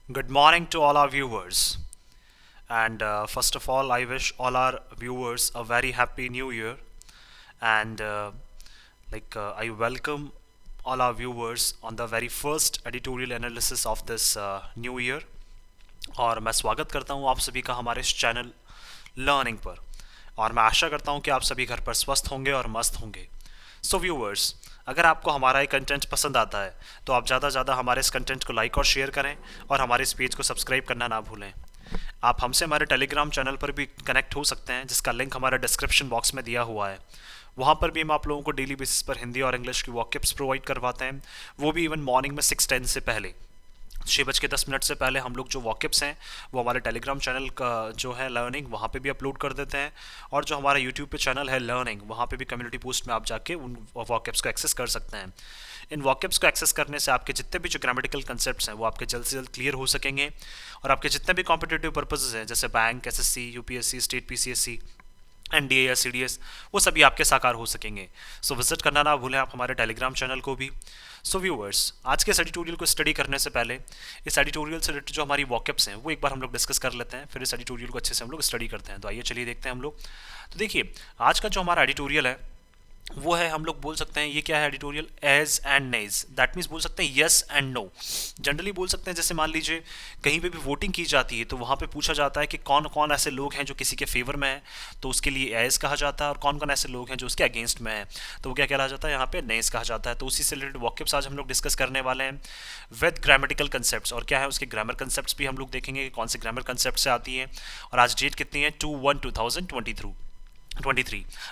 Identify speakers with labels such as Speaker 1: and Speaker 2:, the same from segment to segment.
Speaker 1: Good morning to all our viewers. And first of all, I wish all our viewers a very happy new year. And I welcome all our viewers on the very first editorial analysis of this new year. और मैं स्वागत करता हूँ आप सभी का हमारे इस चैनल लर्निंग पर। और मैं आशा करता हूँ कि आप सभी घर पर स्वस्थ होंगे और मस्त होंगे। सो व्यूअर्स, अगर आपको हमारा ये कंटेंट पसंद आता है तो आप ज़्यादा से ज़्यादा हमारे इस कंटेंट को लाइक और शेयर करें और हमारे इस पेज को सब्सक्राइब करना ना भूलें। आप हमसे हमारे टेलीग्राम चैनल पर भी कनेक्ट हो सकते हैं, जिसका लिंक हमारे डिस्क्रिप्शन बॉक्स में दिया हुआ है। वहाँ पर भी हम आप लोगों को डेली बेसिस पर हिंदी और इंग्लिश की वॉकअप्स प्रोवाइड करवाते हैं, वो भी इवन मॉर्निंग में 6:10 से पहले, 6:10 से पहले हम लोग जो वॉकअप्स हैं वो हमारे टेलीग्राम चैनल का जो है लर्निंग वहाँ पे भी अपलोड कर देते हैं। और जो हमारा यूट्यूब पे चैनल है लर्निंग, वहाँ पे भी कम्युनिटी पोस्ट में आप जाके उन वॉकअप्स को एक्सेस कर सकते हैं। इन वॉकअप्स को एक्सेस करने से आपके जितने भी जो ग्रामेटिकल कंसेप्ट्स हैं वो आपके जल्द से जल्द क्लियर हो सकेंगे, और आपके जितने भी कॉम्पिटिटिव पर्पसेस हैं जैसे bank, SSC, UPSC, state PCSC, NDA या सीडीएस, वो सभी आपके साकार हो सकेंगे। सो विजिट करना ना भूलें आप हमारे टेलीग्राम चैनल को भी। सो व्यूअर्स, आज के इस एडिटोरियल को स्टडी करने से पहले इस एडिटोरियल से रिलेटेड जो हमारी वॉकअप्स हैं वो एक बार हम लोग डिस्कस कर लेते हैं, फिर इस एडिटोरियल को अच्छे से हम लोग स्टडी करते हैं। तो आइए चलिए देखते हैं हम लोग। तो देखिए, आज का जो हमारा एडिटोरियल है वो है, हम लोग बोल सकते हैं ये क्या है एडिटोरियल, एज एंड नेज। दैट मीन्स बोल सकते हैं यस एंड नो। जनरली बोल सकते हैं जैसे मान लीजिए कहीं पे भी वोटिंग की जाती है तो वहाँ पे पूछा जाता है कि कौन कौन ऐसे लोग हैं जो किसी के फेवर में है, तो उसके लिए एज कहा जाता है, और कौन कौन ऐसे लोग हैं जो उसके अगेंस्ट में है तो वो क्या कहला जाता है, यहाँ पे नेज कहा जाता है। तो उसी से रिलेटेड वॉकअप्स आज हम लोग डिस्कस करने वाले हैं विद ग्रामेटिकल कंसेप्ट्स, और क्या है उसके ग्रामर कंसेप्ट्स भी हम लोग देखेंगे कि कौन से ग्रामर कंसेप्ट से आती है। और आज डेट कितनी है, 2/1/2023।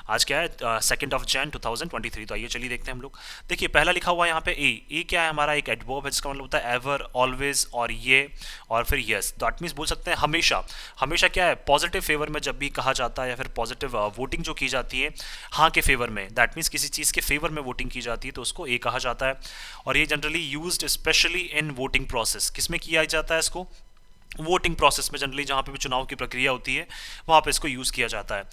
Speaker 1: आज क्या है, 2 Jan 2023। तो आइए चलिए देखते हैं हम लोग। देखिए, पहला लिखा हुआ है यहाँ पे ए क्या है हमारा, एक एडवर्ब है जिसका मतलब होता है एवर, ऑलवेज और ये और फिर यस। दैट मीन्स बोल सकते हैं हमेशा। हमेशा क्या है, पॉजिटिव फेवर में जब भी कहा जाता है या फिर पॉजिटिव वोटिंग जो की जाती है हाँ के फेवर में, दैट मीन्स किसी चीज़ के फेवर में वोटिंग की जाती है तो उसको ए कहा जाता है। और ये generally used specially in voting process. किस में किया जाता है इसको, वोटिंग प्रोसेस में, जनरली जहाँ पे भी चुनाव की प्रक्रिया होती है वहाँ पे इसको यूज़ किया जाता है।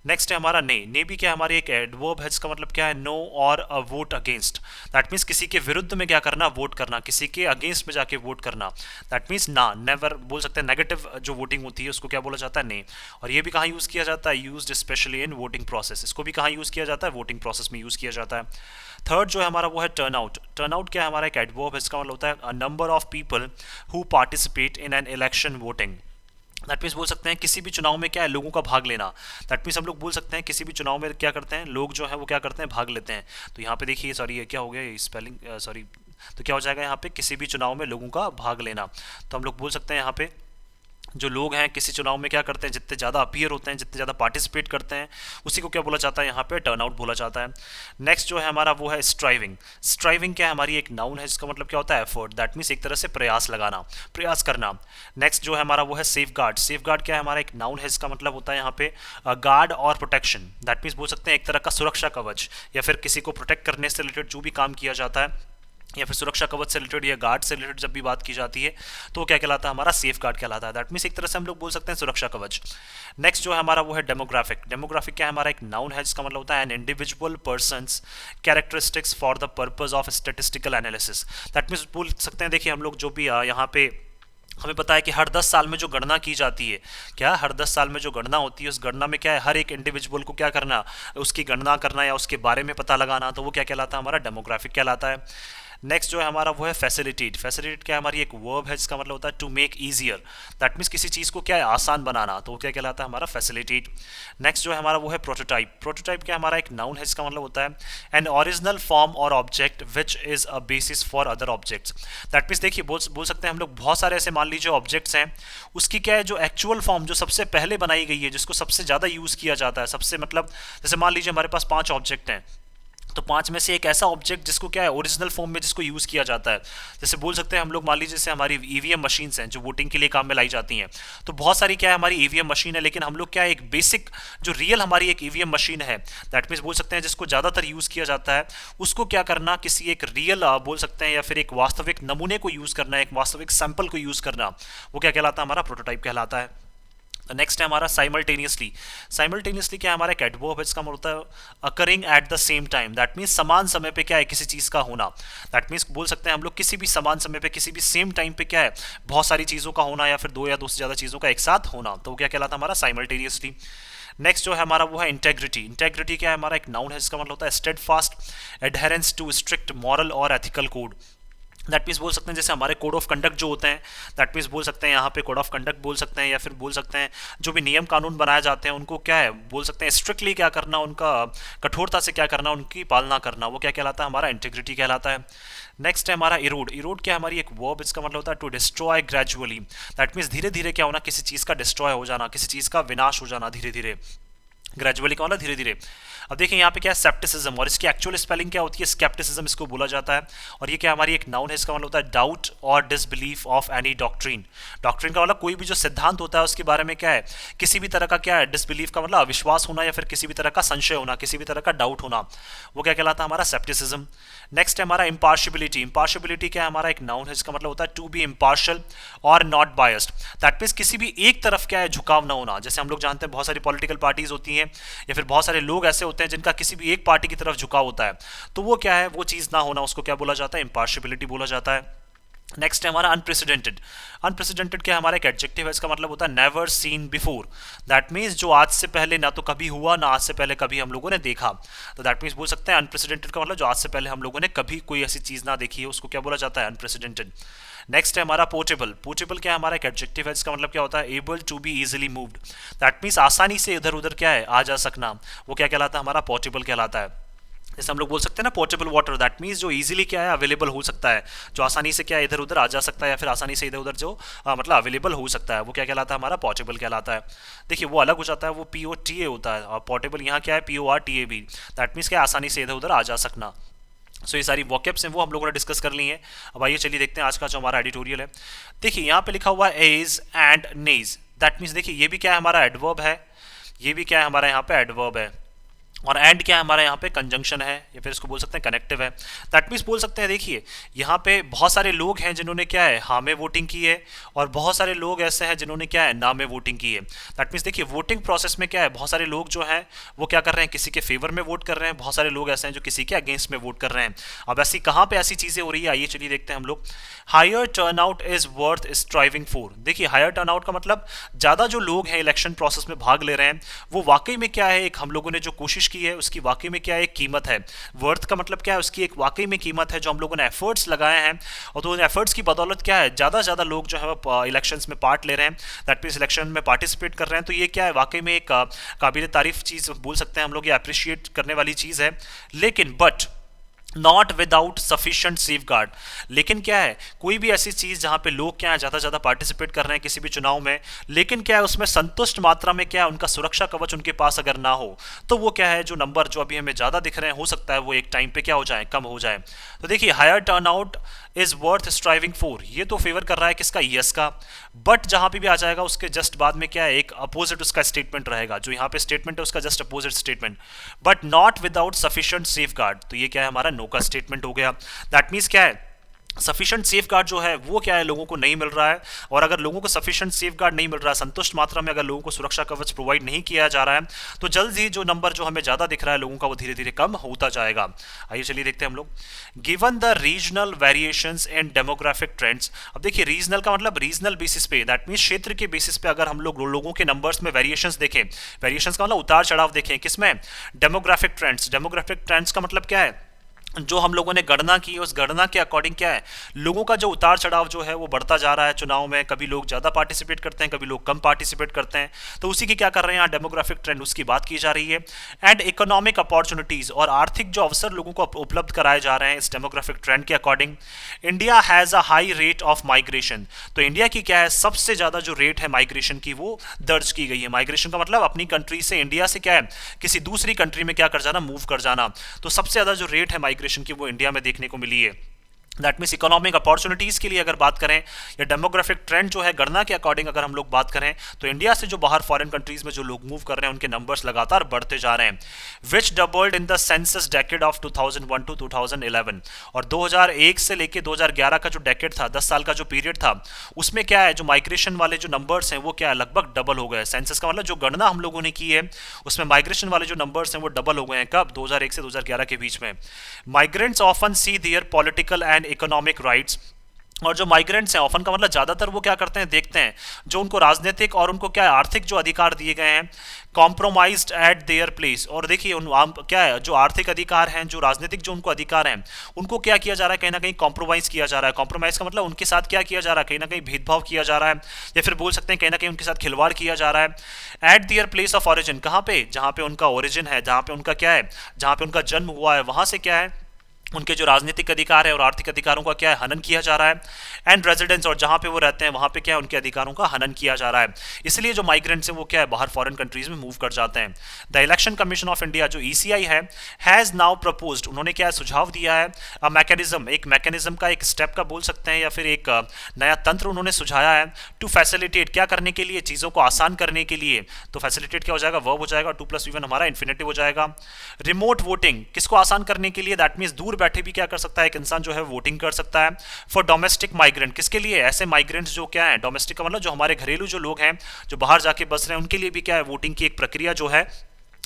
Speaker 1: नेक्स्ट है हमारा ने भी क्या है, हमारी एक एडवर्ब है जिसका मतलब क्या है, नो और a vote against. That means किसी के विरुद्ध में क्या करना, वोट करना, किसी के अगेंस्ट में जाके वोट करना। दैट मीन्स ना, नेवर बोल सकते हैं, नेगेटिव जो वोटिंग होती है उसको क्या बोला जाता है, ने। और ये भी कहाँ यूज़ किया जाता है, used specially in voting process. इसको भी कहाँ यूज़ किया जाता है, वोटिंग प्रोसेस में यूज़ किया जाता है। थर्ड जो है हमारा वो है टर्न आउट। टर्न आउट क्या है, हमारा एक एडवर्ब है, इसका मतलब होता है a number of people who participate in an election voting. That means बोल सकते हैं किसी भी चुनाव में क्या है, लोगों का भाग लेना। दैट मीन्स हम लोग बोल सकते हैं किसी भी चुनाव में क्या करते हैं, लोग जो है वो क्या करते हैं, भाग लेते हैं। तो यहाँ पे देखिए, सॉरी ये क्या हो गया, स्पेलिंग सॉरी, तो क्या हो जाएगा यहाँ पे, किसी भी चुनाव में लोगों का भाग लेना। तो हम लोग बोल सकते हैं यहाँ पे जो लोग हैं किसी चुनाव में क्या करते हैं, जितने ज़्यादा अपीयर होते हैं, जितने ज़्यादा पार्टिसिपेट करते हैं, उसी को क्या बोला जाता है, यहाँ पे टर्न आउट बोला जाता है। नेक्स्ट जो है हमारा वो है स्ट्राइविंग। स्ट्राइविंग क्या है, हमारी एक नाउन है जिसका मतलब क्या होता है, एफर्ट। दैट मीन्स एक तरह से प्रयास लगाना, प्रयास करना। नेक्स्ट जो है हमारा वो है सेफ गार्ड। सेफ गार्ड क्या है, हमारा एक नाउन है जिसका मतलब होता है यहाँ पे गार्ड और प्रोटेक्शन। दैट मीन्स बोल सकते हैं एक तरह का सुरक्षा कवच, या फिर किसी को प्रोटेक्ट करने से रिलेटेड जो भी काम किया जाता है, या फिर सुरक्षा कवच से रिलेटेड या गार्ड से रिलेटेड जब भी बात की जाती है तो वो क्या कहलाता है, हमारा सेफ गार्ड कहलाता है। दैट मीन्स एक तरह से हम लोग बोल सकते हैं सुरक्षा कवच। नेक्स्ट जो है हमारा वो है डेमोग्राफिक। डेमोग्राफिक क्या है, हमारा एक नाउन है जिसका मतलब होता है an individual persons characteristics for the purpose of statistical analysis. That means बोल सकते हैं, देखिए हम लोग जो भी यहाँ पे हमें पता है कि हर 10 साल में जो गणना की जाती है, क्या हर 10 साल में जो गणना होती है उस गणना में क्या है, हर एक इंडिविजुअल को क्या करना, उसकी गणना करना या उसके बारे में पता लगाना, तो वो क्या कहलाता है, हमारा डेमोग्राफिक कहलाता है। नेक्स्ट जो है हमारा वो है फैसिलिटेट। फैसिलिटेट क्या है, हमारी एक वर्ब है जिसका मतलब होता है to make easier. That means किसी चीज़ को क्या है, आसान बनाना, तो वो क्या कहलाता है, हमारा फैसिलिटेट। नेक्स्ट जो है हमारा वो है प्रोटोटाइप। प्रोटोटाइप क्या है, हमारा एक नाउन है जिसका मतलब होता है एन ओरिजिनल फॉर्म और object which is a basis for other objects. That means देखिए बोल सकते हैं हम लोग बहुत सारे ऐसे मान लीजिए ऑब्जेक्ट्स हैं, उसकी क्या है जो एक्चुअल फॉर्म जो सबसे पहले बनाई गई है, जिसको सबसे ज़्यादा यूज़ किया जाता है, सबसे मतलब जैसे मान लीजिए हमारे पास 5 ऑब्जेक्ट हैं, तो 5 में से एक ऐसा ऑब्जेक्ट जिसको क्या है, ओरिजिनल फॉर्म में जिसको यूज़ किया जाता है। जैसे बोल सकते हैं हम लोग मान लीजिए जैसे हमारी ईवीएम मशीन्स हैं जो वोटिंग के लिए काम में लाई जाती हैं, तो बहुत सारी क्या है हमारी ईवीएम मशीन है, लेकिन हम लोग क्या है एक बेसिक जो रियल हमारी एक ईवीएम मशीन है, दैट मीन्स बोल सकते हैं जिसको ज़्यादातर यूज़ किया जाता है, उसको क्या करना, किसी एक रियल बोल सकते हैं या फिर एक वास्तविक नमूने को यूज़ करना, एक वास्तविक सैंपल को यूज़ करना, वो क्या कहलाता है, हमारा प्रोटोटाइप कहलाता है। नेक्स्ट है हमारा साइमल्टेनियसली। साइमल्टेनियसली क्या है हमारा एक एडवर्ब है, इसका मतलब होता है occurring at the same time. That means समान समय पे क्या है किसी चीज़ का होना। दैट मीन्स बोल सकते हैं हम लोग किसी भी समान समय पे किसी भी सेम टाइम पे क्या है बहुत सारी चीज़ों का होना, या फिर दो या दो से ज़्यादा चीज़ों का एक साथ होना, तो वो क्या कहलाता है हमारा साइमल्टेनियसली। नेक्स्ट जो है हमारा वो है इंटेग्रिटी। इंटेग्रिटी क्या है हमारा एक नाउन है, इसका मतलब होता है steadfast adherence to strict moral और एथिकल कोड। दैट मीन्स बोल सकते हैं जैसे हमारे कोड ऑफ कंडक्ट जो होते हैं, दैट मीन्स बोल सकते हैं यहाँ पे कोड ऑफ कंडक्ट बोल सकते हैं, या फिर बोल सकते हैं जो भी नियम कानून बनाए जाते हैं उनको क्या है बोल सकते हैं स्ट्रिक्टली क्या करना, उनका कठोरता से क्या करना, उनकी पालना करना, वो क्या कहलाता है हमारा इंटीग्रिटी कहलाता है। नेक्स्ट है हमारा इरोड। इरोड क्या है हमारी एक वर्ब, इसका मतलब होता है to destroy gradually. That means धीरे धीरे क्या होना, किसी चीज़ का डिस्ट्रॉय हो जाना, किसी चीज़ का विनाश हो जाना धीरे धीरे। ग्रेजुअली का मतलब धीरे धीरे। अब देखिए यहाँ पे क्या है सेप्टिसिज्म, और इसकी एक्चुअल स्पेलिंग क्या होती है स्केप्टिसिज्म इसको बोला जाता है। और ये क्या हमारी एक नाउन है, इसका मतलब होता है डाउट और disbelief of any doctrine. Doctrine का मतलब कोई भी जो सिद्धांत होता है उसके बारे में क्या है किसी भी तरह का क्या है डिसबिलीफ का मतलब अविश्वास होना, या फिर किसी भी तरह का संशय होना, किसी भी तरह का डाउट होना, वो क्या कहलाता है हमारा सेप्टिसिज्म। नेक्स्ट है हमारा इम्पार्शियबिलिटी। इम्पार्शियबिलिटी क्या है हमारा एक नाउन है, इसका मतलब होता है टू बी इम्पार्शियल और नॉट बायस्ड। दैट मीन्स किसी भी एक तरफ क्या है झुकाव ना होना। जैसे हम लोग जानते हैं बहुत सारी पॉलिटिकल पार्टीज होती हैं, या फिर बहुत सारे लोग ऐसे होते हैं जिनका किसी भी एक पार्टी की तरफ झुकाव होता है, तो वो क्या है वो चीज़ ना होना, उसको क्या बोला जाता है इम्पार्शियबिलिटी बोला जाता है। नेक्स्ट है हमारा अनप्रेसिडेंटेड। अनप्रेसिडेंटेड क्या हमारा एक एडजेक्टिव है, इसका मतलब होता है never seen before. That means जो आज से पहले ना तो कभी हुआ, ना आज से पहले कभी हम लोगों ने देखा। तो दैट मीन्स बोल सकते हैं अनप्रेसिडेंटेड का मतलब जो आज से पहले हम लोगों ने कभी कोई ऐसी चीज़ ना देखी है, उसको क्या बोला जाता है अनप्रेसिडेंटेड। नेक्स्ट है हमारा पोर्टेबल। पोर्टेबल क्या है हमारा एक एडजेक्टिव है, इसका मतलब क्या होता है able to be easily moved. That means आसानी से इधर उधर क्या है आ जा सकना, वो क्या कहलाता है हमारा पोर्टेबल कहलाता है। जैसे हम लोग बोल सकते हैं ना पोर्टेबल वाटर, दैट मीन्स जो इजीली क्या है अवेलेबल हो सकता है, जो आसानी से क्या है इधर उधर आ जा सकता है, या फिर आसानी से इधर उधर जो मतलब अवेलेबल हो सकता है, वो क्या कहलाता है हमारा पोर्टेबल कहलाता है। देखिए वो अलग हो जाता है, वो POTA होता है, और पोर्टेबल यहाँ क्या है PORTAB। दैट मीन्स क्या आसानी से इधर उधर आ जा सकना। सो ये सारी वॉकेब्स हैं वो हम लोगों ने डिस्कस कर ली हैं। अब आइए चलिए देखते हैं आज का जो हमारा एडिटोरियल है। देखिए यहाँ पे लिखा हुआ है एज एंड नेज। दैट मीन्स देखिए ये भी क्या है हमारा एडवर्ब है, ये भी क्या है हमारा यहाँ पे एडवर्ब है, और एंड क्या है हमारा यहाँ पे कंजंक्शन है, या फिर इसको बोल सकते हैं कनेक्टिव है। दैट मीन्स बोल सकते हैं देखिए यहाँ पे बहुत सारे लोग हैं जिन्होंने क्या है हाँ में वोटिंग की है, और बहुत सारे लोग ऐसे हैं जिन्होंने क्या है ना में वोटिंग की है। दैट मीन्स देखिए वोटिंग प्रोसेस में क्या है बहुत सारे लोग जो हैं वो क्या कर रहे हैं किसी के फेवर में वोट कर रहे हैं, बहुत सारे लोग ऐसे हैं जो किसी के अगेंस्ट में वोट कर रहे हैं। अब ऐसी कहाँ पे ऐसी चीज़ें हो रही है आइए चलिए देखते हैं हम लोग। Higher turnout is worth striving for. देखिए हायर टर्नआउट का मतलब ज़्यादा जो लोग हैं इलेक्शन प्रोसेस में भाग ले रहे हैं वो वाकई में क्या है एक हम लोगों ने जो कोशिश की है उसकी वाकई में क्या एक कीमत है। वर्थ का मतलब क्या है उसकी एक वाकई में कीमत है जो हम लोगों ने एफर्ट्स लगाए हैं, और तो उन एफर्ट्स की बदौलत क्या है ज़्यादा से ज़्यादा लोग जो है वो इलेक्शंस में पार्ट ले रहे हैं, दैट मीन्स इलेक्शन में पार्टिसिपेट कर रहे हैं। तो ये क्या है वाकई में एक काबिल तारीफ चीज़ बोल सकते हैं हम लोग, ये अप्रिशिएट करने वाली चीज़ है। लेकिन but not without sufficient safe guard. लेकिन क्या है कोई भी ऐसी चीज़ जहाँ पे लोग क्या है ज़्यादा से ज़्यादा पार्टिसिपेट कर रहे हैं किसी भी चुनाव में, लेकिन क्या है उसमें संतुष्ट मात्रा में क्या है उनका सुरक्षा कवच उनके पास अगर ना हो, तो वो क्या है जो नंबर जो अभी हमें ज़्यादा दिख रहे हैं हो सकता है वो एक टाइम पे क्या हो जाए कम हो जाए। तो देखिए higher turnout is worth striving for, ये तो फेवर कर रहा है किसका यस का, बट जहाँ पे भी आ जाएगा उसके जस्ट बाद में क्या है एक अपोजिट उसका स्टेटमेंट रहेगा, जो यहाँ पे स्टेटमेंट है उसका just opposite statement, but not without sufficient safe guard. तो ये क्या है हमारा नो का स्टेटमेंट हो गया। दैट मीन्स क्या है सफिशिएंट सेफ गार्ड जो है वो क्या है लोगों को नहीं मिल रहा है, और अगर लोगों को सफिशिएंट सेफ गार्ड नहीं मिल रहा है, संतुष्ट मात्रा में अगर लोगों को सुरक्षा कवच प्रोवाइड नहीं किया जा रहा है, तो जल्द ही जो नंबर जो हमें ज़्यादा दिख रहा है लोगों का वो धीरे धीरे कम होता जाएगा। आइए चलिए देखते हैं हम लोग। Given the regional variations and demographic trends. अब देखिए रीजनल का मतलब रीजनल बेसिस पे, दैट मीन्स क्षेत्र के बेसिस पे अगर हम लोग लोगों के नंबर्स में वेरिएशंस देखें, वेरिएशंस का मतलब उतार चढ़ाव देखें किसमें, डेमोग्राफिक ट्रेंड्स। डेमोग्राफिक ट्रेंड्स का मतलब क्या है जो हम लोगों ने गणना की उस गणना के अकॉर्डिंग क्या है लोगों का जो उतार चढ़ाव जो है वो बढ़ता जा रहा है चुनाव में, कभी लोग ज़्यादा पार्टिसिपेट करते हैं कभी लोग कम पार्टिसिपेट करते हैं, तो उसी की क्या कर रहे हैं यहाँ डेमोग्राफिक ट्रेंड उसकी बात की जा रही है। एंड इकोनॉमिक अपॉर्चुनिटीज़, और आर्थिक जो अवसर लोगों को उपलब्ध कराए जा रहे हैं इस डेमोग्राफिक ट्रेंड के according. India has a high rate of migration, तो इंडिया की क्या है सबसे ज़्यादा जो रेट है माइग्रेशन की वो दर्ज की गई है। माइग्रेशन का मतलब अपनी कंट्री से इंडिया से क्या है किसी दूसरी कंट्री में क्या कर जाना मूव कर जाना, तो सबसे ज़्यादा जो रेट है माइग्रेशन की वो इंडिया में देखने को मिली है। दैट मीन्स इकोनॉमिक अपॉर्चुनिटीज़ के लिए अगर बात करें या डेमोग्राफिक ट्रेंड जो है गणना के अकॉर्डिंग अगर हम लोग बात करें तो इंडिया से जो बाहर फॉरेन कंट्रीज में जो लोग मूव कर रहे हैं उनके नंबर्स लगातार बढ़ते जा रहे हैं, which doubled in the census decade of 2001 to 2011। और 2001 से लेके 2011 का जो डेकेड था, 10 साल का जो पीरियड था, उसमें क्या है जो माइग्रेशन वाले जो नंबर्स हैं वो क्या है लगभग डबल हो गए। सेंसस का मतलब जो गणना हम लोगों ने की है उसमें माइग्रेशन वाले जो नंबर्स हैं वो डबल हो गए हैं। कब? 2001 से 2011 के बीच में। Migrants often see their political and economic rights, और जो माइग्रेंट्स हैं ऑफन का मतलब ज़्यादातर वो क्या करते हैं, देखते हैं जो उनको राजनीतिक और उनको क्या है आर्थिक जो अधिकार दिए गए हैं, कॉम्प्रोमाइज्ड एट देयर प्लेस। और देखिए क्या है जो आर्थिक अधिकार हैं, जो राजनीतिक जो उनको अधिकार हैं, उनको क्या किया जा रहा है, कहीं ना कहीं कॉम्प्रोमाइज़ किया जा रहा है। कॉम्प्रोमाइज़ का मतलब उनके साथ क्या किया जा रहा है, कहीं ना कहीं भेदभाव किया जा रहा है, या फिर बोल सकते हैं कहीं ना कहीं उनके साथ खिलवाड़ किया जा रहा है। Eight their place of origin, कहाँ पे? जहाँ पे उनका ओरिजिन है, जहाँ पे उनका क्या है, जहाँ पे उनका जन्म हुआ है, वहाँ से क्या है उनके जो राजनीतिक अधिकार है और आर्थिक अधिकारों का क्या है हनन किया जा रहा है। एंड रेजिडेंस, और जहाँ पे वो रहते हैं वहाँ पे क्या है उनके अधिकारों का हनन किया जा रहा है। इसलिए जो माइग्रेंट्स हैं वो क्या है बाहर फॉरेन कंट्रीज में मूव कर जाते हैं। The election commission of India जो ECI है हैज़ नाउ प्रपोज्ड, उन्होंने क्या सुझाव दिया है, अ मैकेनिज्म, एक मैकेनिज्म का एक स्टेप का बोल सकते हैं या फिर एक नया तंत्र उन्होंने सुझाया है, टू फैसिलिटेट, क्या करने के लिए, चीज़ों को आसान करने के लिए। तो फैसिलिटेट क्या हो जाएगा, वर्ब हो जाएगा, 2+V1 हमारा इन्फिनेटिव हो जाएगा। रिमोट वोटिंग, किसको आसान करने के लिए, दैट मीन्स दूर बैठे भी क्या कर सकता है एक इंसान जो है वोटिंग कर सकता है। फॉर डोमेस्टिक माइग्रेंट, किसके लिए, ऐसे माइग्रेंट्स जो क्या है, डोमेस्टिक का मतलब जो हमारे घरेलू जो लोग हैं जो बाहर जाके बस रहे हैं, उनके लिए भी क्या है वोटिंग की एक प्रक्रिया जो है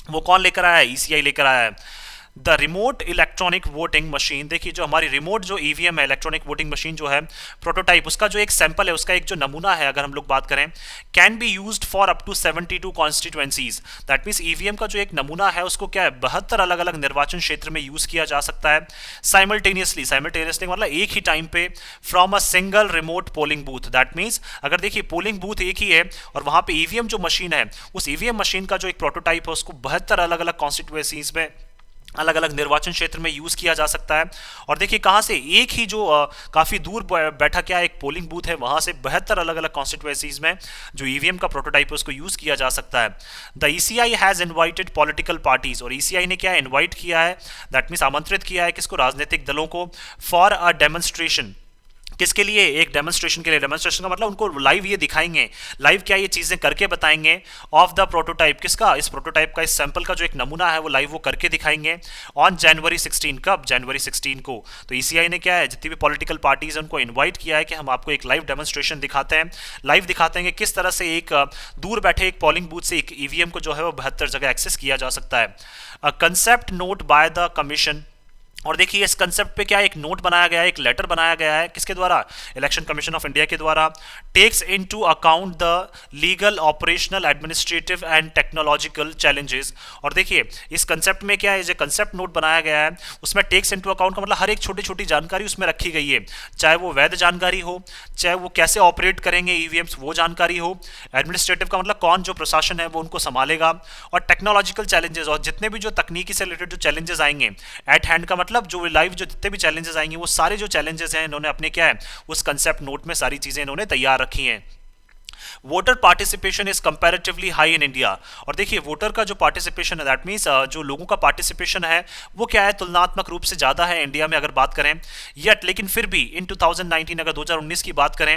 Speaker 1: वो कौन लेकर आया है, ECI लेकर आया है। The remote electronic voting machine, देखिए जो हमारी रिमोट जो EVM है, इलेक्ट्रॉनिक वोटिंग मशीन जो है, प्रोटोटाइप, उसका जो एक सैंपल है, उसका एक जो नमूना है अगर हम लोग बात करें, can be used for up to 72 constituencies. That means EVM का जो एक नमूना है उसको क्या है 72 अलग अलग निर्वाचन क्षेत्र में यूज किया जा सकता है साइमल्टेनियसली। साइमल्टेनियसली मतलब एक ही टाइम पे, from a single remote polling booth. That means अगर देखिए पोलिंग बूथ एक ही है और वहां पे EVM जो मशीन है, उस EVM मशीन का जो एक प्रोटोटाइप है उसको 72 अलग अलग कॉन्स्टिट्यूएंसीज में, अलग अलग निर्वाचन क्षेत्र में यूज़ किया जा सकता है। और देखिए कहाँ से, एक ही जो काफ़ी दूर बैठा क्या एक पोलिंग बूथ है, वहाँ से 72 अलग अलग कॉन्स्टिट्यूएंसीज में जो EVM का प्रोटोटाइप है उसको यूज़ किया जा सकता है। The ECI has invited political parties, और ECI ने क्या इन्वाइट किया है, दैट मीन्स आमंत्रित किया है किसको, राजनीतिक दलों को, फॉर अ डेमोन्स्ट्रेशन, किसके लिए, एक डेमोन्स्ट्रेशन के लिए। डेमोन्स्ट्रेशन का मतलब उनको लाइव ये दिखाएंगे, लाइव क्या ये चीज़ें करके बताएंगे, ऑफ द प्रोटोटाइप, किसका, इस प्रोटोटाइप का, इस सैंपल का जो एक नमूना है वो लाइव वो करके दिखाएंगे ऑन जनवरी 16। कब? जनवरी 16 को। तो ECI ने क्या है जितनी भी पॉलिटिकल पार्टीज हैं उनको इन्वाइट किया है कि हम आपको एक लाइव डेमोन्स्ट्रेशन दिखाते हैं, लाइव दिखाते हैं कि किस तरह से एक दूर बैठे एक पोलिंग बूथ से एक EVM को जो है वो 72 जगह एक्सेस किया जा सकता है। Concept note by the commission, और देखिए इस कंसेप्ट पे क्या एक नोट बनाया गया है, एक लेटर बनाया गया है, किसके द्वारा, इलेक्शन कमीशन ऑफ इंडिया के द्वारा। Takes into account the legal, operational, administrative and technological challenges. और देखिए इस कंसेप्ट में क्या है, जो कंसेप्ट नोट बनाया गया है उसमें टेक्स इनटू अकाउंट का मतलब हर एक छोटी छोटी जानकारी उसमें रखी गई है, चाहे वो वैध जानकारी हो, चाहे वो कैसे ऑपरेट करेंगे EVMs वो जानकारी हो, एडमिनिस्ट्रेटिव का मतलब कौन जो प्रशासन है वो उनको संभालेगा, और टेक्नोलॉजिकल चैलेंजेस, और जितने भी जो तकनीकी से रिलेटेड जो चैलेंजेस आएंगे, एट हैंड का मतलब जो लाइव जो जितने भी चैलेंजेस आएंगे वो सारे जो चैलेंजेस हैं इन्होंने अपने क्या है उस कंसेप्ट नोट में सारी चीजें इन्होंने तैयार रखी हैं। Voter participation is comparatively high in India, और देखिए वोटर का जो पार्टिसिपेशन है, दैट मीन्स जो लोगों का पार्टिसिपेशन है वो क्या है तुलनात्मक रूप से ज़्यादा है इंडिया में अगर बात करें। येट लेकिन फिर भी इन 2019 अगर 2019 की बात करें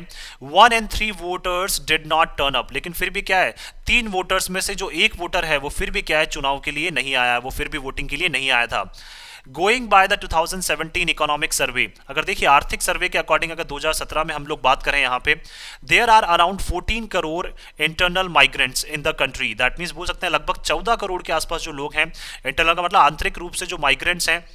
Speaker 1: 1 in 3 voters did not turn up, लेकिन फिर भी क्या है 3 वोटर्स में से जो एक वोटर है वो फिर भी क्या है चुनाव के लिए नहीं आया, वो फिर भी वोटिंग के लिए नहीं आया था। Going by the 2017 economic survey, अगर देखिए आर्थिक सर्वे के अकॉर्डिंग अगर 2017 में हम लोग बात करें यहाँ पे, there are around 14 crore internal migrants in the country. That means बोल सकते हैं लगभग 14 करोड़ के आसपास जो लोग हैं, इंटरनल का मतलब आंतरिक रूप से जो माइग्रेंट्स हैं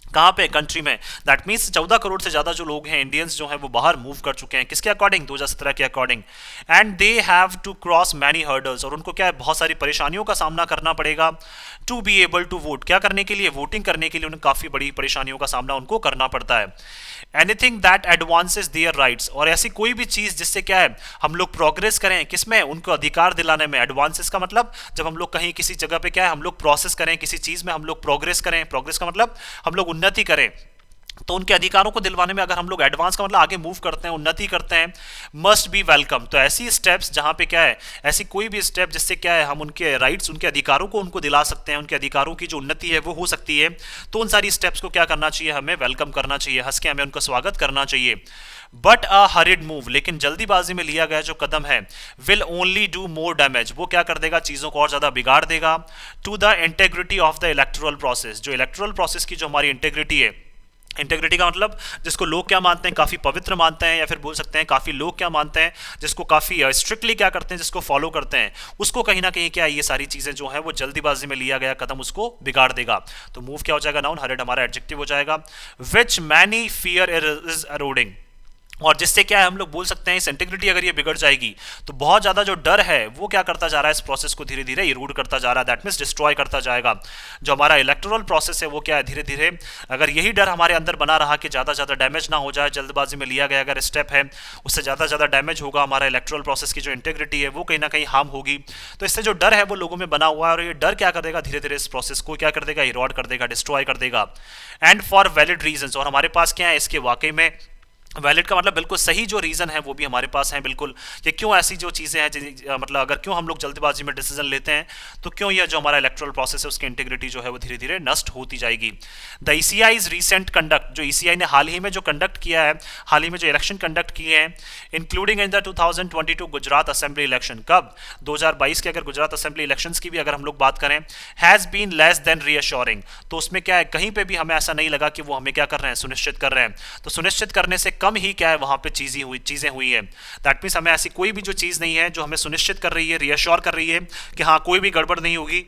Speaker 1: कहाँ पे, कंट्री में। दैट मीन्स 14 करोड़ से ज़्यादा जो लोग हैं इंडियंस जो हैं वो बाहर मूव कर चुके हैं, किसके अकॉर्डिंग, 2017 के according. And they have to cross many hurdles, और उनको क्या है बहुत सारी परेशानियों का सामना करना पड़ेगा to be able to vote, क्या करने के लिए, वोटिंग करने के लिए उन्हें काफ़ी बड़ी परेशानियों का सामना उनको करना पड़ता है। Anything that advances their rights, और ऐसी कोई भी चीज़ जिससे क्या है हम लोग प्रोग्रेस करें, किसमें, उनको अधिकार दिलाने में। एडवांसेस का मतलब जब हम लोग कहीं किसी जगह पे क्या है हम लोग प्रोसेस करें, किसी चीज़ में हम लोग प्रोग्रेस करें, प्रोग्रेस का मतलब हम लोग उन्नति करें, तो उनके अधिकारों को दिलवाने में अगर हम लोग एडवांस का मतलब आगे मूव करते हैं, उन्नति करते हैं, मस्ट बी वेलकम। तो ऐसी स्टेप्स जहां पे क्या है, ऐसी कोई भी स्टेप जिससे क्या है हम उनके राइट्स, उनके अधिकारों को उनको दिला सकते हैं, उनके अधिकारों की जो उन्नति है वो हो सकती है, तो उन सारी स्टेप्स को क्या करना चाहिए, हमें वेलकम करना चाहिए, हंस के हमें उनका स्वागत करना चाहिए। बट अ हरिड मूव, लेकिन जल्दीबाजी में लिया गया जो कदम है, will only do more damage, वो क्या कर देगा, चीज़ों को और ज़्यादा बिगाड़ देगा, to the integrity of the electoral process, जो इलेक्टोरल प्रोसेस की जो हमारी इंटेग्रिटी है, इंटेग्रिटी का मतलब जिसको लोग क्या मानते हैं, काफ़ी पवित्र मानते हैं, या फिर बोल सकते हैं काफ़ी लोग क्या मानते हैं, जिसको काफ़ी स्ट्रिक्टली क्या करते हैं, जिसको फॉलो करते हैं, उसको कहीं ना कहीं क्या ये सारी चीज़ें जो है वो जल्दीबाजी में लिया गया कदम उसको बिगाड़ देगा। तो मूव क्या हो जाएगा, नाउन, हरिड हमारा एडजेक्टिव हो जाएगा। विच मैनी फियर इज एरोडिंग, और जिससे क्या है हम लोग बोल सकते हैं इस इंटीग्रिटी अगर ये बिगड़ जाएगी तो बहुत ज़्यादा जो डर है वो क्या करता जा रहा है, इस प्रोसेस को धीरे धीरे इरोड करता जा रहा है, दैट मीन्स डिस्ट्रॉय करता जाएगा। जो हमारा इलेक्टोरल प्रोसेस है वो क्या है, धीरे धीरे अगर यही डर हमारे अंदर बना रहा कि ज़्यादा ज़्यादा डैमेज ना हो जाए, जल्दबाजी में लिया गया अगर स्टेप है उससे ज़्यादा डैमेज होगा, हमारा इलेक्टोरल प्रोसेस की जो इंटीग्रिटी है वो कहीं ना कहीं हार्म होगी, तो इससे जो डर है वो लोगों में बना हुआ है, और ये डर क्या कर देगा, धीरे धीरे इस प्रोसेस को क्या कर देगा, इरोड कर देगा, डिस्ट्रॉय कर देगा। एंड फॉर वैलिड रीजंस, और हमारे पास क्या है इसके वाकई में वैलिड का मतलब बिल्कुल सही जो रीज़न है वो भी हमारे पास है बिल्कुल, कि क्यों ऐसी जो चीज़ें हैं, मतलब अगर क्यों हम लोग जल्दबाजी में डिसीजन लेते हैं, तो क्यों यह जो हमारा इलेक्टोरल प्रोसेस है उसकी इंटीग्रिटी जो है वो धीरे धीरे नष्ट होती जाएगी। द ईसीआईज रीसेंट कंडक्ट, जो ईसीआई ने हाल ही में जो कंडक्ट किया है, हाल ही में जो इलेक्शन कंडक्ट किए हैं, including in the 2022 Gujarat assembly election, कब 2022 के अगर गुजरात असेंबली इलेक्शंस की भी अगर हम लोग बात करें, has been less than reassuring, तो उसमें क्या है कहीं पे भी हमें ऐसा नहीं लगा कि वो हमें क्या कर रहे हैं, सुनिश्चित कर रहे हैं, तो सुनिश्चित करने से कम ही क्या है वहां पे चीजें हुई है। दैट मीन्स हमें ऐसी कोई भी जो चीज नहीं है जो हमें सुनिश्चित कर रही है, रीअश्योर कर रही है कि हाँ कोई भी गड़बड़ नहीं होगी,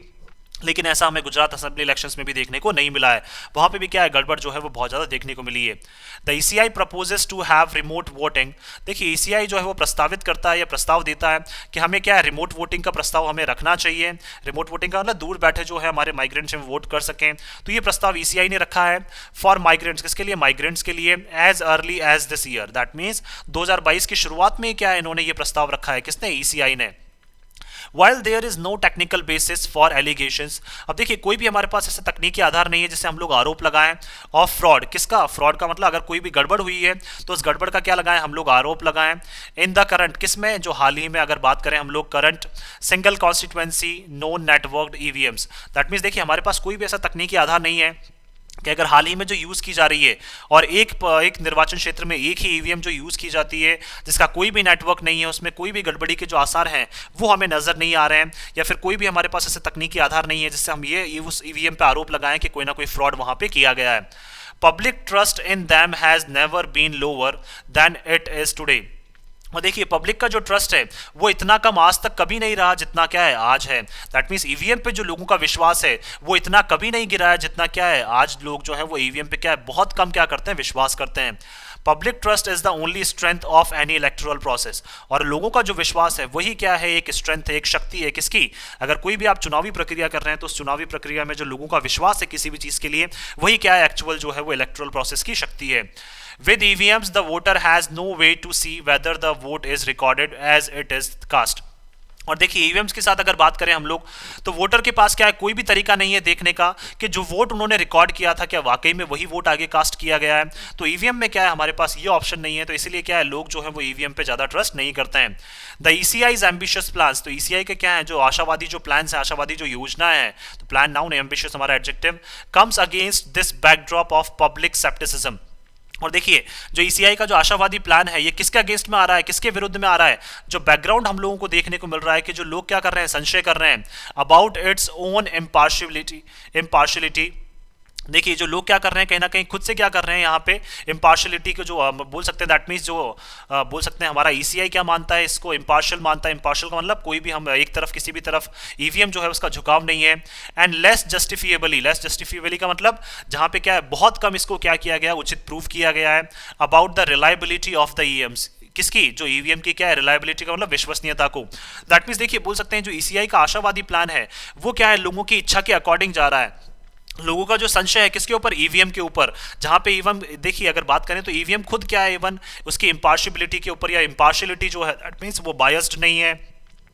Speaker 1: लेकिन ऐसा हमें गुजरात असेंबली इलेक्शंस में भी देखने को नहीं मिला है, वहां पे भी क्या है गड़बड़ जो है वो बहुत ज़्यादा देखने को मिली है। The ECI proposes to have remote voting, देखिए ईसीआई जो है वो प्रस्तावित करता है या प्रस्ताव देता है कि हमें क्या है रिमोट वोटिंग का प्रस्ताव हमें रखना चाहिए। रिमोट वोटिंग का मतलब दूर बैठे जो है हमारे माइग्रेंट्स में वोट कर सकें, तो ये प्रस्ताव ईसीआई ने रखा है फॉर माइग्रेंट्स, किसके लिए, माइग्रेंट्स के लिए, as early as this year, that means 2022 की शुरुआत में क्या है इन्होंने ये प्रस्ताव रखा है, किसने, ईसीआई ने। While there is no technical basis for allegations, अब देखिए कोई भी हमारे पास ऐसा तकनीकी आधार नहीं है जिससे हम लोग आरोप लगाएं ऑफ फ्रॉड, किसका, फ्रॉड का मतलब अगर कोई भी गड़बड़ हुई है तो उस गड़बड़ का क्या लगाएं, हम लोग आरोप लगाएं। इन द करंट, किसमें, जो हाल ही में अगर बात करें हम लोग current single constituency non networked EVMs, that means देखिए हमारे पास कोई भी ऐसा तकनीकी आधार नहीं है कि अगर हाल ही में जो यूज़ की जा रही है और एक निर्वाचन क्षेत्र में एक ही ईवीएम जो यूज़ की जाती है जिसका कोई भी नेटवर्क नहीं है, उसमें कोई भी गड़बड़ी के जो आसार हैं वो हमें नज़र नहीं आ रहे हैं, या फिर कोई भी हमारे पास ऐसे तकनीकी आधार नहीं है जिससे हम ये उस ईवीएम पे आरोप लगाएं कि कोई ना कोई फ्रॉड वहाँ पे किया गया है। Public trust in them has never been lower than it is today, और देखिए पब्लिक का जो ट्रस्ट है वो इतना कम आज तक कभी नहीं रहा जितना क्या है आज है। दैट मीन्स ईवीएम पे जो लोगों का विश्वास है वो इतना कभी नहीं गिरा है जितना क्या है आज लोग जो है वो ईवीएम पे क्या है बहुत कम क्या करते हैं, विश्वास करते हैं। Public trust is the only strength of any electoral process, और लोगों का जो विश्वास है वही क्या है, एक स्ट्रेंथ है, एक शक्ति है, किसकी, अगर कोई भी आप चुनावी प्रक्रिया कर रहे हैं तो उस चुनावी प्रक्रिया में जो लोगों का विश्वास है किसी भी चीज़ के लिए, वही क्या है एक्चुअल जो है वो इलेक्टोरल प्रोसेस की शक्ति है। With EVMs, the voter has no way to see whether the vote is recorded as it is cast. और देखिए ईवीएम्स के साथ अगर बात करें हम लोग तो वोटर के पास क्या है, कोई भी तरीका नहीं है देखने का कि जो वोट उन्होंने रिकॉर्ड किया था क्या वाकई में वही वोट आगे कास्ट किया गया है। तो ईवीएम में क्या है हमारे पास ये ऑप्शन नहीं है, तो इसीलिए क्या है लोग जो है वो ईवीएम पे ज़्यादा ट्रस्ट नहीं करते हैं। द ईसीआईज एम्बिशियस प्लान्स, तो ईसीआई के क्या है जो आशावादी जो प्लान्स है, आशावादी जो योजना है, तो प्लान नाउन, एम्बिशियस हमारा adjective, comes against this backdrop of public scepticism. और देखिए जो ईसीआई का जो आशावादी प्लान है ये किसके अगेंस्ट में आ रहा है, किसके विरुद्ध में आ रहा है, जो बैकग्राउंड हम लोगों को देखने को मिल रहा है कि जो लोग क्या कर रहे हैं, संशय कर रहे हैं अबाउट इट्स ओन इम्पार्शियलिटी। देखिए जो लोग क्या कर रहे हैं कहीं ना कहीं खुद से क्या कर रहे हैं यहाँ पे इम्पार्शलिटी को जो बोल सकते हैं, दैट मीन्स जो बोल सकते हैं हमारा ईसीआई क्या मानता है, इसको इम्पार्शियल मानता है। इम्पार्शियल का मतलब कोई भी हम एक तरफ किसी भी तरफ ईवीएम जो है उसका झुकाव नहीं है। एंड लेस जस्टिफिएबली का मतलब जहाँ पे क्या है बहुत कम इसको क्या किया गया, उचित प्रूफ किया गया है about the reliability of the EMs, किसकी, जो ईवीएम की क्या है रिलायबिलिटी का मतलब विश्वसनीयता को। दैट मीन्स देखिए बोल सकते हैं जो ईसीआई का आशावादी प्लान है वो क्या है लोगों की इच्छा के अकॉर्डिंग जा रहा है। लोगों का जो संशय है किसके ऊपर, ईवीएम के ऊपर, जहां पे इवन देखिए अगर बात करें तो ईवीएम खुद क्या है इवन उसकी इम्पार्शियलिटी के ऊपर या इम्पार्शियलिटी जो है दैट मीन्स वो बायस्ड नहीं है,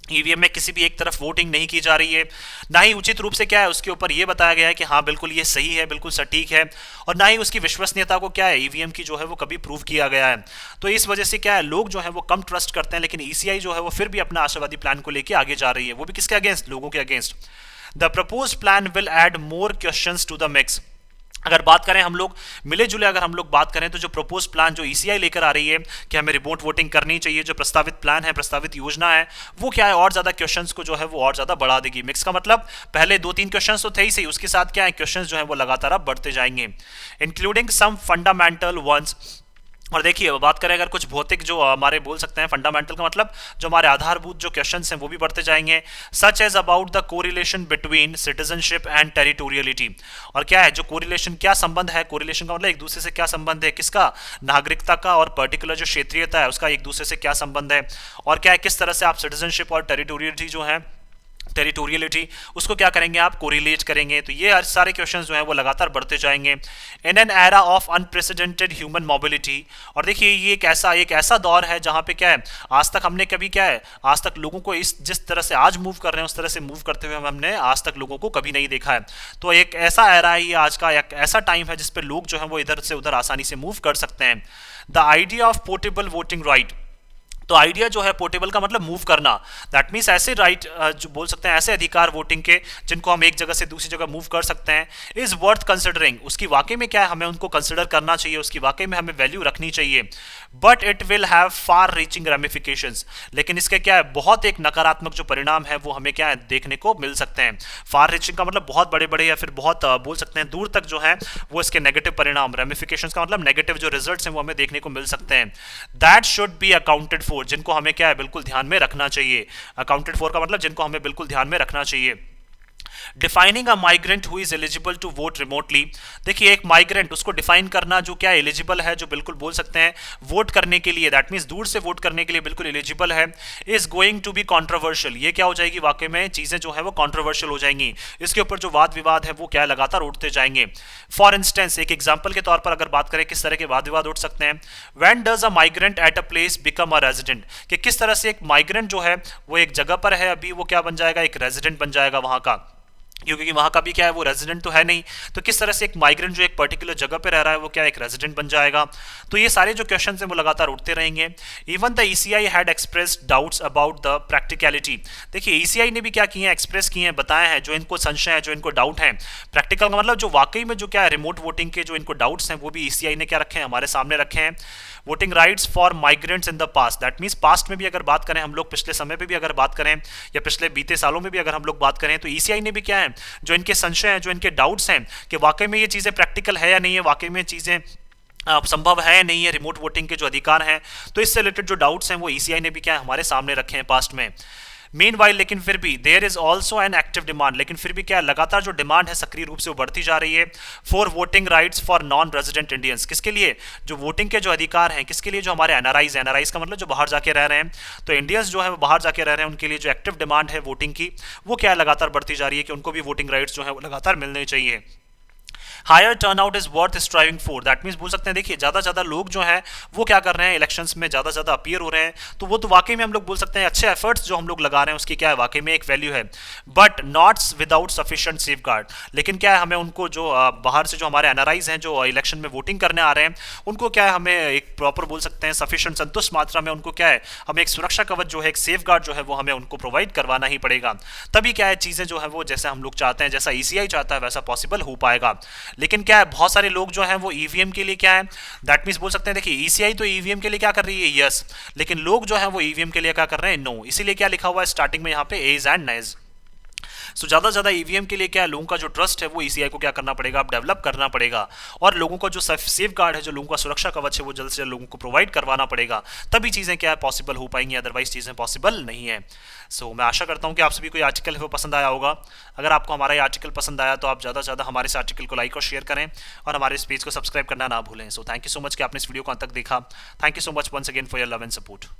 Speaker 1: ईवीएम में किसी भी एक तरफ वोटिंग नहीं की जा रही है, ना ही उचित रूप से क्या है उसके ऊपर ये बताया गया है कि हाँ बिल्कुल ये सही है, बिल्कुल सटीक है, और ना ही उसकी विश्वसनीयता को क्या है ईवीएम की जो है वो कभी प्रूव किया गया है। तो इस वजह से क्या है लोग जो है वो कम ट्रस्ट करते हैं, लेकिन ईसीआई जो है वो फिर भी अपना आशावादी प्लान को लेकर आगे जा रही है, वो भी किसके अगेंस्ट, लोगों के against. The propose plan will add more questions to the mix. अगर बात करें हम लोग मिले जुले, अगर हम लोग बात करें तो जो प्रपोज प्लान जो ईसीआई लेकर आ रही है कि हमें रिमोट वोटिंग करनी चाहिए, जो प्रस्तावित प्लान है, प्रस्तावित योजना है, वो क्या है और ज्यादा क्वेश्चंस को जो है वो और ज्यादा बढ़ा देगी। मिक्स का मतलब पहले 2-3 क्वेश्चंस तो थे ही सही, उसके साथ क्या है क्वेश्चंस जो है वो लगातार अब बढ़ते जाएंगे, इंक्लूडिंग सम फंडामेंटल वंस। और देखिए बात करें अगर कुछ भौतिक जो हमारे बोल सकते हैं फंडामेंटल का मतलब जो हमारे आधारभूत जो क्वेश्चंस हैं वो भी बढ़ते जाएंगे, such as about the correlation between citizenship and territoriality. और क्या है जो कोरिलेशन, क्या संबंध है, कोरिलेशन का मतलब एक दूसरे से क्या संबंध है, किसका, नागरिकता का, और पर्टिकुलर जो क्षेत्रीयता है उसका एक दूसरे से क्या संबंध है, और क्या है किस तरह से आप सिटीजनशिप और टेरिटोरियलिटी जो है, टेरिटोरियलिटी उसको क्या करेंगे आप कोरिलेट करेंगे। तो ये सारे क्वेश्चंस जो हैं वो लगातार बढ़ते जाएंगे। In an era of unprecedented human mobility. और देखिए ये एक ऐसा दौर है जहाँ पे क्या है आज तक हमने कभी क्या है आज तक लोगों को इस जिस तरह से आज मूव कर रहे हैं उस तरह से मूव करते हुए हमने आज तक लोगों को कभी नहीं देखा है। तो एक ऐसा एरा है ये आज का, एक ऐसा टाइम है जिसपे लोग जो है वो इधर से उधर आसानी से मूव कर सकते हैं। The idea of portable voting right. तो आइडिया जो है पोर्टेबल का मतलब मूव करना, दैट मीन्स ऐसे राइट जो बोल सकते हैं ऐसे अधिकार वोटिंग के जिनको हम एक जगह से दूसरी जगह मूव कर सकते हैं, इज वर्थ कंसिडरिंग। उसकी वाकई में क्या है हमें उनको कंसिडर करना चाहिए, उसकी वाकई में हमें वैल्यू रखनी चाहिए। But it will have far reaching ramifications. लेकिन इसके क्या है बहुत एक नकारात्मक जो परिणाम है वो हमें क्या है देखने को मिल सकते हैं। फार रीचिंग का मतलब बहुत बड़े बड़े या फिर बहुत बोल सकते हैं दूर तक जो है वो इसके नेगेटिव परिणाम, रेमिफिकेशंस का मतलब नेगेटिव जो रिजल्ट्स हैं वो हमें देखने को मिल सकते हैं। That should be accounted for, जिनको हमें क्या है बिल्कुल ध्यान में रखना चाहिए। अकाउंटेड फॉर का मतलब जिनको हमें बिल्कुल ध्यान में रखना चाहिए। Defining a migrant who is eligible to vote remotely. देखिए एक माइग्रेंट उसको डिफाइन करना जो क्या एलिजिबल है, जो बिल्कुल बोल सकते हैं वोट करने के लिए, दैट मीन्स दूर से वोट करने के लिए बिल्कुल एलिजिबल है, is going to be controversial. ये क्या हो जाएगी वाकई में चीजें जो है वो कॉन्ट्रोवर्शियल हो जाएंगी, इसके ऊपर जो वाद विवाद है वो क्या लगातार उठते जाएंगे। फॉर इंस्टेंस एक एग्जाम्पल के तौर पर अगर बात करें किस तरह के वाद विवाद उठ सकते हैं, when does a migrant at a place become a resident, कि किस तरह से एक माइग्रेंट जो है वो एक जगह पर है अभी वो क्या बन जाएगा एक रेजिडेंट बन जाएगा वहां का, क्योंकि वहां का भी क्या है वो रेजिडेंट तो है नहीं। तो किस तरह से एक माइग्रेंट जो एक पर्टिकुलर जगह पे रह रहा है वो क्या एक रेजिडेंट बन जाएगा। तो ये सारे जो क्वेश्चंस हैं वो लगातार उठते रहेंगे। Even the ECI had expressed doubts about the practicality. देखिए ईसीआई ने भी क्या किए हैं एक्सप्रेस किए हैं, बताया है जो इनको संशय है, जो इनको डाउट है। प्रैक्टिकल का मतलब जो वाकई में जो क्या है रिमोट वोटिंग के जो इनको डाउट्स हैं वो भी ईसीआई ने क्या रखे हैं हमारे सामने रखे हैं। Voting rights for migrants in the past, that means past में भी अगर बात करें हम लोग, पिछले समय पे भी अगर बात करें या पिछले बीते सालों में भी अगर हम लोग बात करें, तो ईसीआई ने भी क्या है जो इनके संशय हैं, जो इनके डाउट्स हैं कि वाकई में ये चीज़ें प्रैक्टिकल है या नहीं है, वाकई में चीज़ें संभव है या नहीं है रिमोट वोटिंग के जो अधिकार हैं, तो इससे रिलेटेड जो डाउट्स हैं वो ईसीआई ने भी क्या है हमारे सामने रखे हैं पास्ट में। मीन वाइल लेकिन फिर भी there is also an active demand, लेकिन फिर भी क्या लगातार जो डिमांड है सक्रिय रूप से वो बढ़ती जा रही है for voting rights for non resident Indians. किसके लिए, जो वोटिंग के जो अधिकार हैं किसके लिए, जो हमारे एनआरआईज, एनआरआईज का मतलब जो बाहर जाके रह रहे हैं, तो इंडियंस जो है वो बाहर जाके रह रहे हैं उनके लिए जो एक्टिव डिमांड है वोटिंग की वो क्या लगातार बढ़ती जा रही है कि उनको भी वोटिंग राइट्स जो है वो लगातार मिलने चाहिए। Higher turnout is worth striving for, that means बोल सकते हैं देखिए ज़्यादा लोग जो हैं वो क्या कर रहे हैं इलेक्शंस में ज़्यादा अपीयर हो रहे हैं, तो वो तो वाकई में हम लोग बोल सकते हैं अच्छे एफर्ट्स जो हम लोग लगा रहे हैं उसकी क्या है वाकई में एक वैल्यू है। But not without sufficient safeguard, लेकिन क्या है हमें उनको जो बाहर से जो हमारे एनआरआईज हैं जो इलेक्शन में वोटिंग करने आ रहे हैं उनको क्या है हमें एक प्रॉपर बोल सकते हैं सफिशिएंट संतुष्ट मात्रा में उनको क्या है हमें एक सुरक्षा कवच जो है एक सेफगार्ड जो है वो हमें उनको प्रोवाइड करवाना ही पड़ेगा, तभी क्या है चीज़ें जो है वो जैसे हम लोग चाहते हैं, जैसा ईसीआई चाहता है वैसा पॉसिबल हो पाएगा। लेकिन क्या है बहुत सारे लोग जो हैं वो ईवीएम के लिए क्या है दैट मीन्स बोल सकते हैं देखिए ईसीआई तो ईवीएम के लिए क्या कर रही है यस, लेकिन लोग जो हैं वो ईवीएम के लिए क्या कर रहे हैं नो, इसीलिए क्या लिखा हुआ है स्टार्टिंग में यहाँ पे एज एंड नेज। सो ज़्यादा ईवीएम के लिए क्या है लोगों का जो ट्रस्ट है वो ईसीआई को क्या करना पड़ेगा अब डेवलप करना पड़ेगा, और लोगों का जो सेफ गार्ड है जो लोगों का सुरक्षा कवच है वो जल्द से जल्द लोगों को प्रोवाइड करवाना पड़ेगा, तभी चीज़ें क्या है पॉसिबल हो पाएंगी, अदरवाइज चीज़ें पॉसिबल नहीं है। सो मैं आशा करता हूँ कि आप सभी को ये आर्टिकल है वो पसंद आया होगा। अगर आपको हमारा ये आर्टिकल पसंद आया तो आप ज़्यादा से ज़्यादा हमारे इस आर्टिकल को लाइक और शेयर करें और हमारे इस पेज को सब्सक्राइब करना ना भूलें। So thank you so much कि आपने इस वीडियो को अंत तक देखा। Thank you so much once again for your love and support.